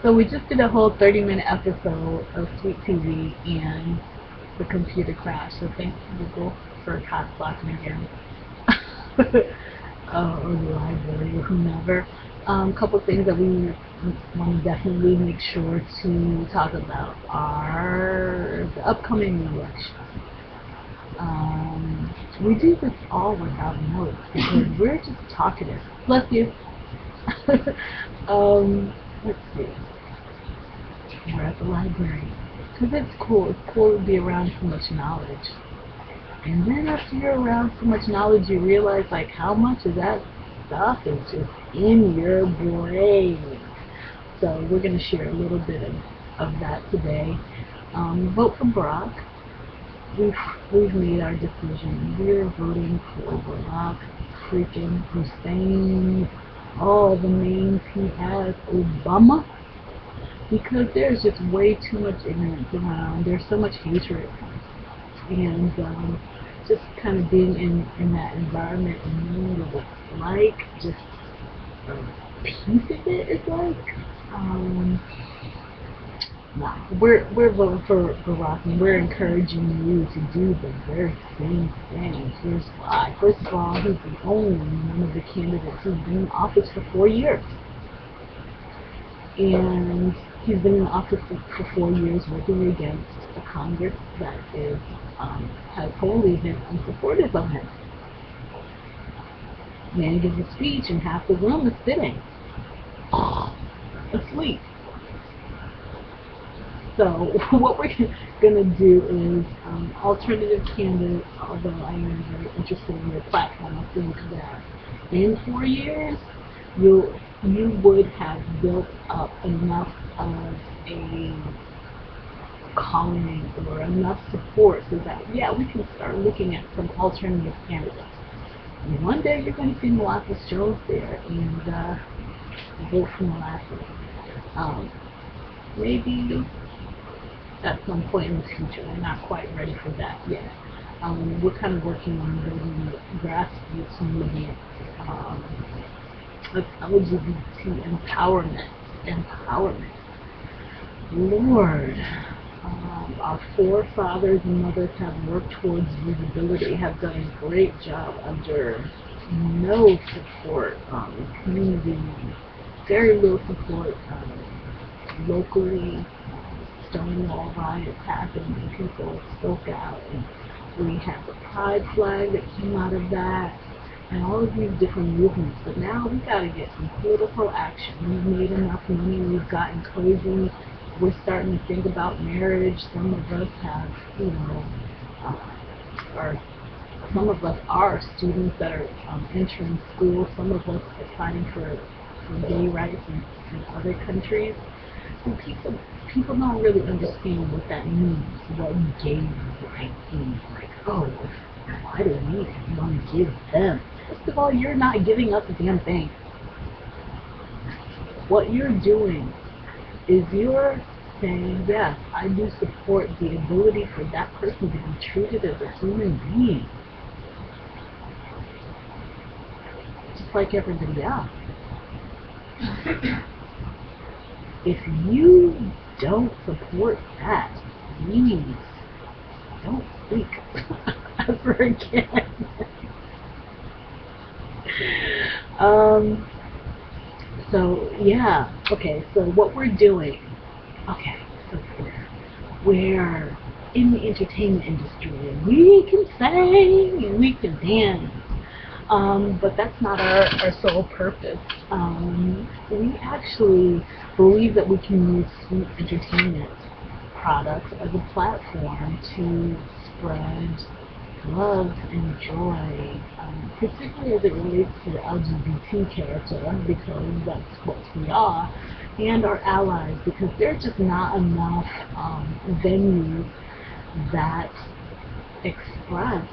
So we just did a whole 30-minute episode of Sweet TV and the computer crashed. So thanks Google for hot blocking again. Or the library or whomever. Couple things that we want to definitely make sure to talk about are the upcoming election. We do this all without notes because we're just talkative. Bless you. Let's see. We're at the library because it's cool. It's cool to be around so much knowledge. And then after you're around so much knowledge, you realize like how much of that stuff is just in your brain. So we're going to share a little bit of that today. Vote for Barack. We've made our decision. We're voting for Barack freaking Hussein. All the names he has, Obama, because there's just way too much ignorance around. There's so much hatred, and just kind of being in that environment and knowing what it's like, just a piece of it is like. We're voting for Barack, and we're encouraging you to do the very same thing. Here's why. First of all, he's the only one of the candidates who's been in office for 4 years. And he's been in office for 4 years working against a Congress that is has wholly been unsupportive of him. Man gives a speech and half the room is sitting asleep. So what we're going to do is alternative candidates, although I am very interested in your platform, I think that in 4 years you would have built up enough of a calling or enough support so that, yeah, we can start looking at some alternative candidates. And one day you're going to see Molasses Jones there and vote for Molasses. Maybe at some point in the future. We're not quite ready for that yet. We're kind of working on building a grassroots movement of LGBT empowerment. Lord, our forefathers and mothers have worked towards visibility, have done a great job under no support community, very little support locally. Stonewall riots happened and people spoke out, and we have the pride flag that came out of that and all of these different movements. But now we got to get some political action. We've made enough money, we've gotten cozy, we're starting to think about marriage. Some of us have, some of us are students that are entering school. Some of us are fighting for gay rights in other countries. And people don't really understand what that means, what gay right means. Like, oh, why do we want to give them? First of all, you're not giving up the damn thing. What you're doing is you're saying, yes, I do support the ability for that person to be treated as a human being, just like everybody else. If you don't support that, please don't speak ever again. So yeah, okay, so what we're doing, okay, so we're in the entertainment industry. We can sing and we can dance. But that's not our sole purpose. We actually believe that we can use Sweet Entertainment products as a platform to spread love and joy, particularly as it relates to the LGBT character, because that's what we are, and our allies, because there's just not enough venues that express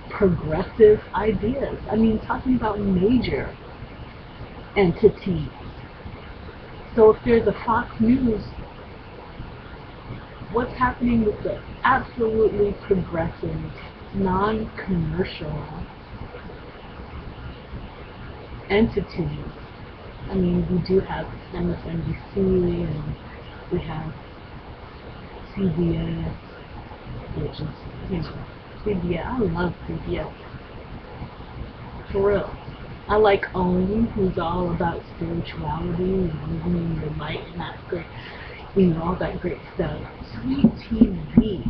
progressive ideas. I mean, talking about major entities. So if there's a Fox News, what's happening with the absolutely progressive, non-commercial entities I mean, we do have MSNBC and we have CBS, which is, CBS. I love CBS. For real. I like OWN, who's all about spirituality and living in your light and that great, all that great stuff. Sweet TV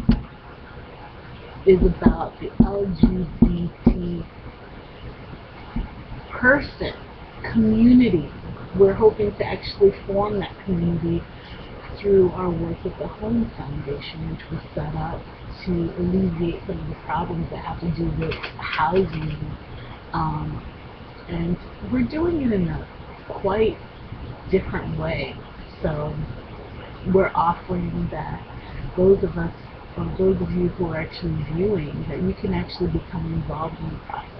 is about the LGBT person, community. We're hoping to actually form that community through our work with the Home Foundation, which was set up to alleviate some of the problems that have to do with housing. And we're doing it in a quite different way. So we're offering that those of us, or those of you who are actually viewing, that you can actually become involved in the process.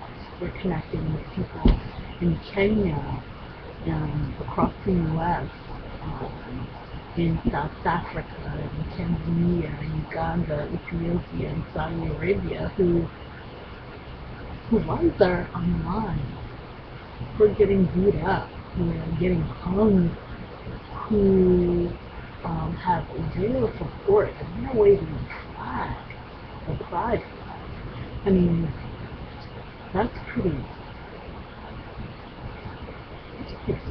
We're connecting with people in Kenya, across the U.S., in South Africa, in Tanzania, in Uganda, Ethiopia, and Saudi Arabia, whose lives are on the line, who are getting beat up, who are getting hung, who have zero support, and they're waving the pride flag. I mean, that's pretty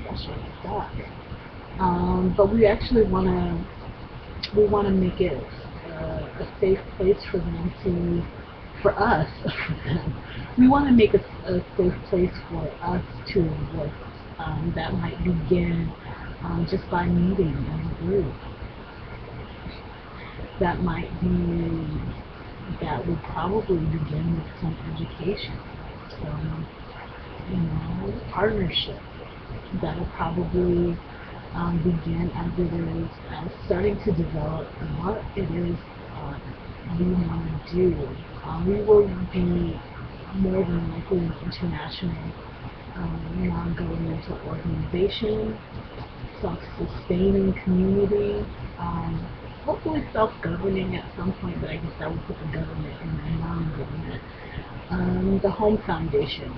special stuff. But we actually want to make it a safe place for them for us. We want to make a safe place for us to work. That might begin just by meeting in a group. That would probably begin with some education, some, partnership. That'll probably begin as it is starting to develop what it is we want to do. We will be more than likely an international non-governmental organization, self-sustaining community, hopefully self-governing at some point, but I guess I would put the government in the non-government. The Home Foundation.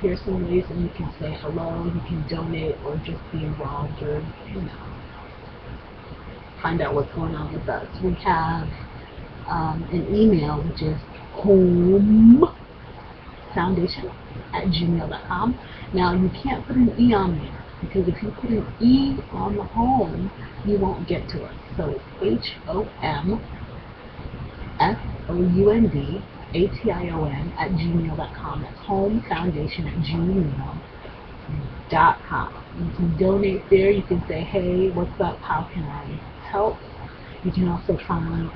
Here's some ways that you can say hello, you can donate, or just be involved, or find out what's going on with us. We have an email, which is homefoundation@gmail.com. Now, you can't put an E on there, because if you put an E on the home, you won't get to us. So it's HOMFOUNDATION@gmail.com. That's homefoundation@gmail.com. You can donate there. You can say, hey, what's up? How can I help? You can also find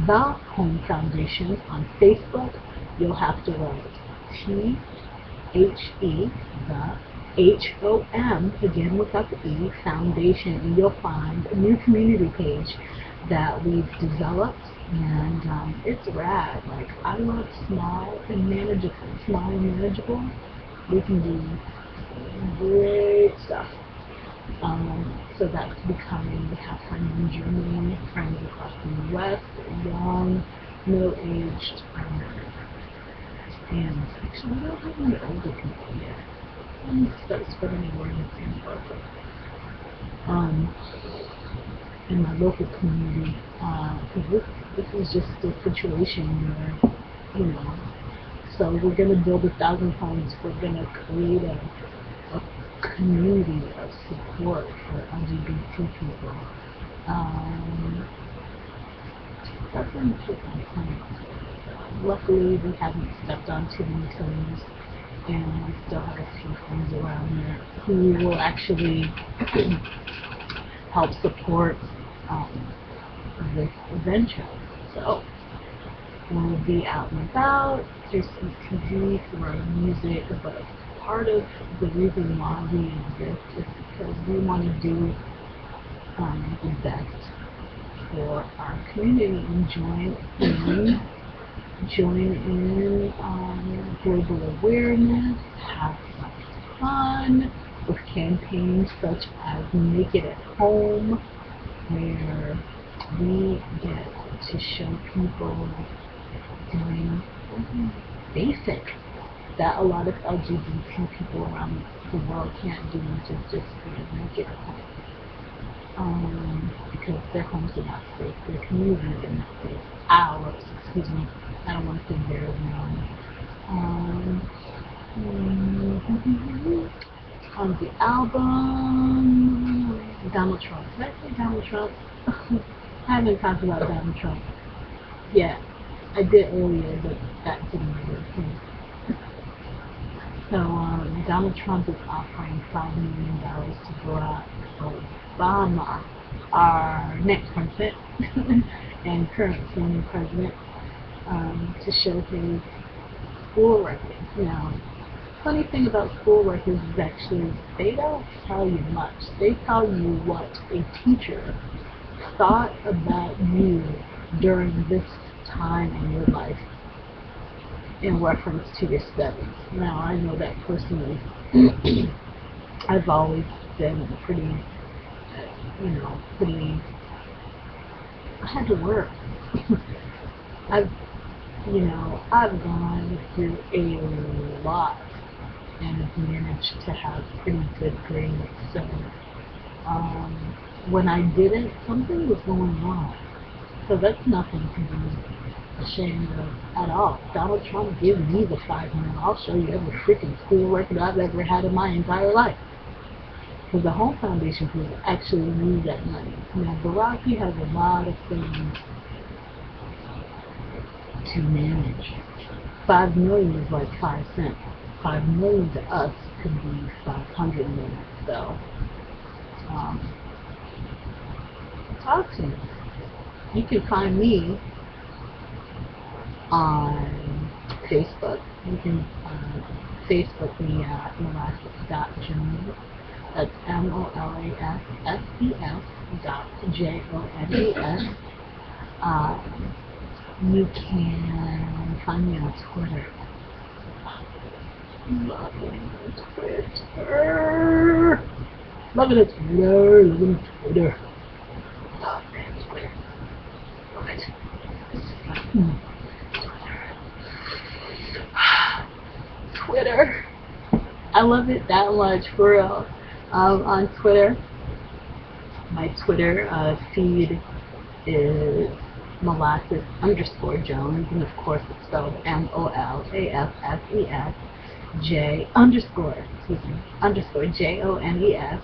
the Home Foundation on Facebook. You'll have to write THE, the HOM, again without the E, Foundation, and you'll find a new community page that we've developed, and it's rad. Like, I love small and manageable. We can do great stuff. So that's becoming, we have friends in Germany, friends across the U.S., young, middle-aged, and actually we don't have any older people yet. Start spreading the word in my local community, because this is just a situation where, so we're going to build 1,000 homes. We're going to create a community of support for LGBT people. That's an important point. Luckily, we haven't stepped on too many toes, and we still have a few friends around there who will actually help support this venture. So we'll be out and about through CTV, through our music, but part of the reason why we exist is because we want to do the best for our community and join in global awareness, have some fun with campaigns such as Make It at Home, where we get to show people doing basic that a lot of LGBT people around the world can't do, which is just make it home. Because their homes are not safe, their communities are not safe. Ours, excuse me, I don't want to say theirs now. On the album, Donald Trump. Did I say Donald Trump? I haven't talked about Donald Trump yet. I did earlier, but that didn't work. So Donald Trump is offering $5 million to Barack Obama, our next president and current senior president, to show his school records. Now, funny thing about school records is actually they don't tell you much. They tell you what a teacher thought about you during this time in your life in reference to your studies. Now, I know that personally. I've always been pretty, I had to work. I've gone through a lot and have managed to have pretty good grades. So, when I didn't, something was going wrong. So that's nothing to be ashamed of at all. Donald Trump gives me the $5 million. I'll show you every freaking school record I've ever had in my entire life. Because the Home Foundation could actually use that money. Now, Barack has a lot of things to manage. $5 million is like 5 cents. $5 million to us could be 500 million. So, talk to me. You can find me on Facebook. You can Facebook me at molasses.jones. That's molasses.jones. You can find me on Twitter. Loving Twitter. Loving Twitter. Loving Twitter. Love Twitter. Love it. Twitter. I love it that much, for real. On Twitter, my Twitter feed is molasses_Jones, and of course it's spelled MOLASSES _JONES.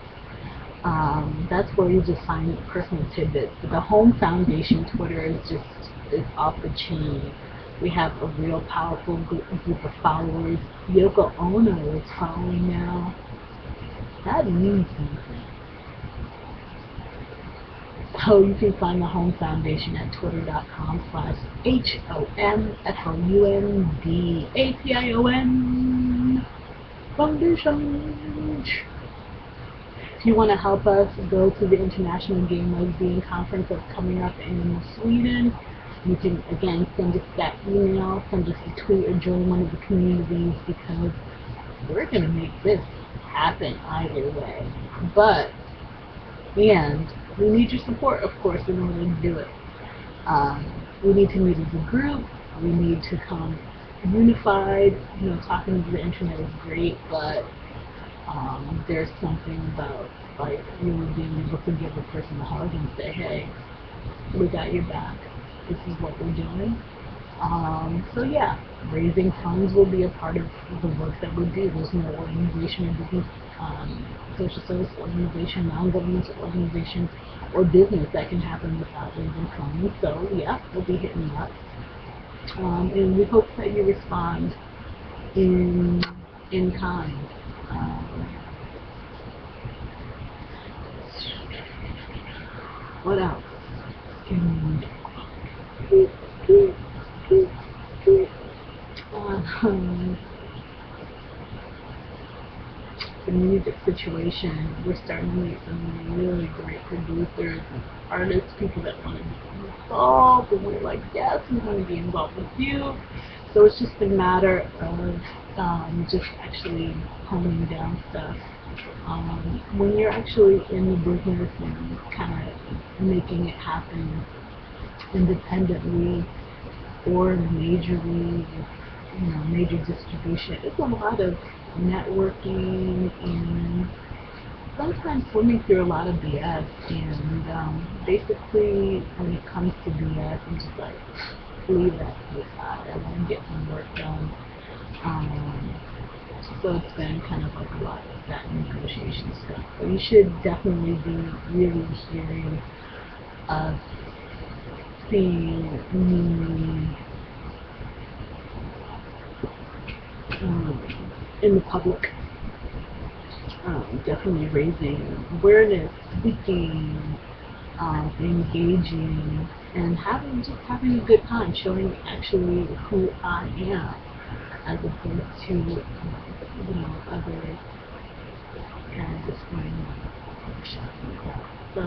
That's where you just find personal tidbits. But the Home Foundation Twitter is off the chain. We have a real powerful group of followers. Yoko Ono is following now. That means something. So you can find the Home Foundation at twitter.com/HOMFOUNDATION Foundation. If you want to help us go to the International Gay Lesbian Conference that's coming up in Sweden, you can again send us that email, send us a tweet, or join one of the communities, because we're going to make this happen either way. And we need your support, of course, in order to do it. We need to meet as a group. We need to come unified. Talking to the internet is great, but there's something about really being able to give a person a hug and say, hey, we got your back. This is what we're doing. So yeah, raising funds will be a part of the work that we do. There's no organization or business, social service organization, non-governmental organization, or business that can happen without raising funds. So yeah, we'll be hitting that. And we hope that you respond in kind. What else? The music situation, we're starting to meet some really great producers and artists, people that want to be involved, and we're like, yes, we want to be involved with you. So it's just a matter of just actually honing down stuff. When you're actually in the business and kind of making it happen independently or majorly, major distribution. It's a lot of networking and sometimes swimming through a lot of BS. And basically, when it comes to BS, I'm just like, leave that to the side. I want to get some work done. Um, so it's been kind of like a lot of that negotiation stuff. But you should definitely be really hearing us, seeing me in the public, definitely raising awareness, speaking, engaging, and having a good time, showing actually who I am, as opposed to other kind of displaying workshops and stuff. So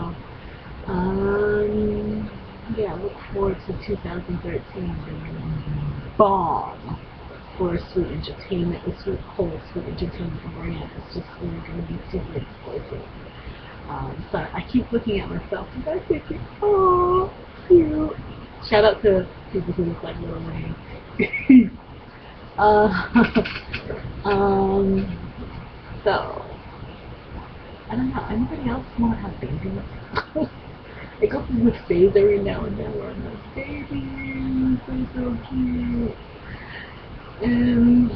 yeah, look forward to 2013 being bomb for Sweet Entertainment. The whole Sweet Entertainment brand is just really going to be super explosive. So I keep looking at myself and I'm thinking, oh, cute. Shout out to people who look like Little Wayne. uh, so I don't know. Anybody else want to have babies? I go through this phase every now and then where I'm like, babies, they're so cute. And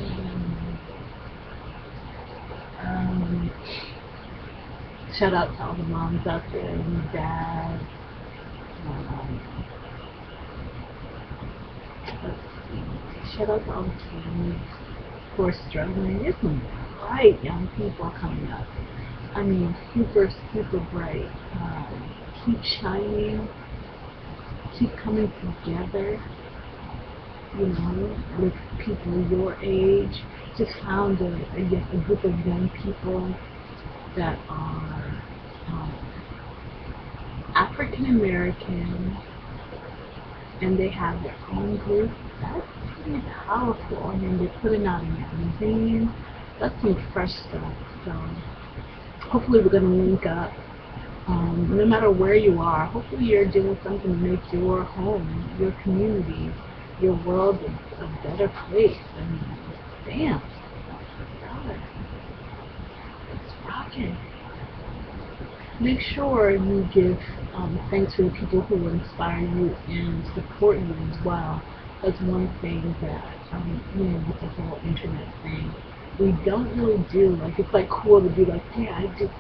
shout out to all the moms out there and the dads. Let's see. Shout out to all the kids who are struggling. There's some bright young people coming up. I mean, super, super bright. Keep shining. Keep coming together. With people your age. Just found a group of young people that are African American, and they have their own group. That's pretty powerful. I mean, they're putting out a magazine. That's some fresh stuff. So hopefully we're going to link up. No matter where you are, hopefully you're doing something to make your home, your community, your world a better place. I mean, damn, God, it's rocking. Make sure you give thanks to the people who inspire you and support you as well. That's one thing that, with the whole internet thing, we don't really do. Like, it's like cool to be like, yeah, I do this.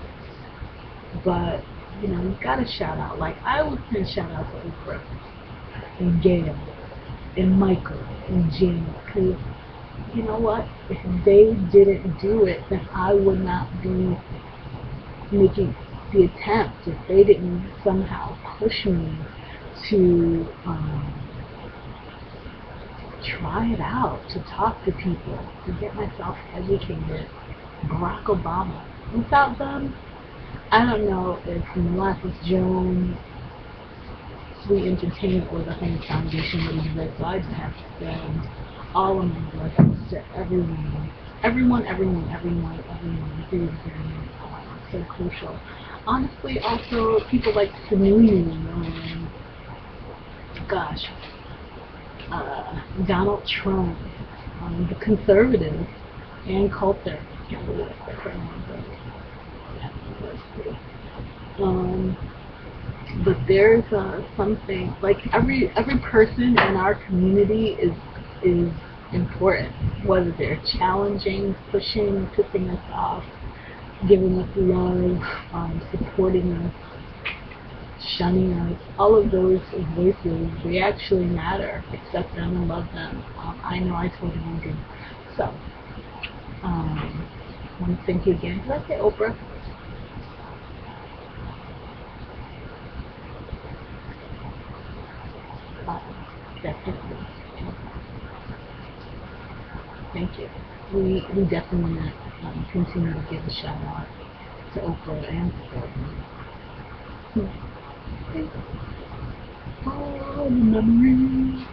But, you gotta shout out. Like, I would send shout out to Oprah and Gail and Michael and Jane, because you know what? If they didn't do it, then I would not be making the attempt. If they didn't somehow push me to try it out, to talk to people, to get myself educated, Barack Obama. Without them, I don't know if Molasses Jones, Sweet Entertainment, or the Home Foundation would exist. So I just have to send all of my blessings to everyone who is very so crucial. Honestly, also people like Sununu, gosh, Donald Trump, the conservatives, and Coulter. Can't believe I said her name, but yeah, that's cool. But there's something like every person in our community is important, whether they're challenging, pushing, pissing us off, giving us love, supporting us, shunning us. All of those voices, they actually matter. Accept them and love them. I know I totally do. So, I want to thank you again. Did I say Oprah? Definitely. Thank you. We definitely want to continue to give a shout out to Oprah and to all the memories.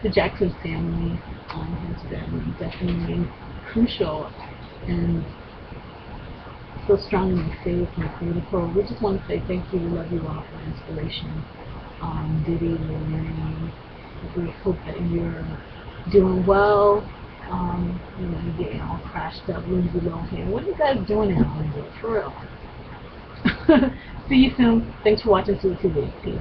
The Jackson family has been definitely crucial and so strong in my faith and political. We just want to say thank you. We love you all for inspiration. Diddy, Lorraine, we hope that you're doing well. You're getting all crashed up, Lindsay Lohan. What are you guys doing now, Lindsay? For real. See you soon. Thanks for watching Sweet TV. Peace.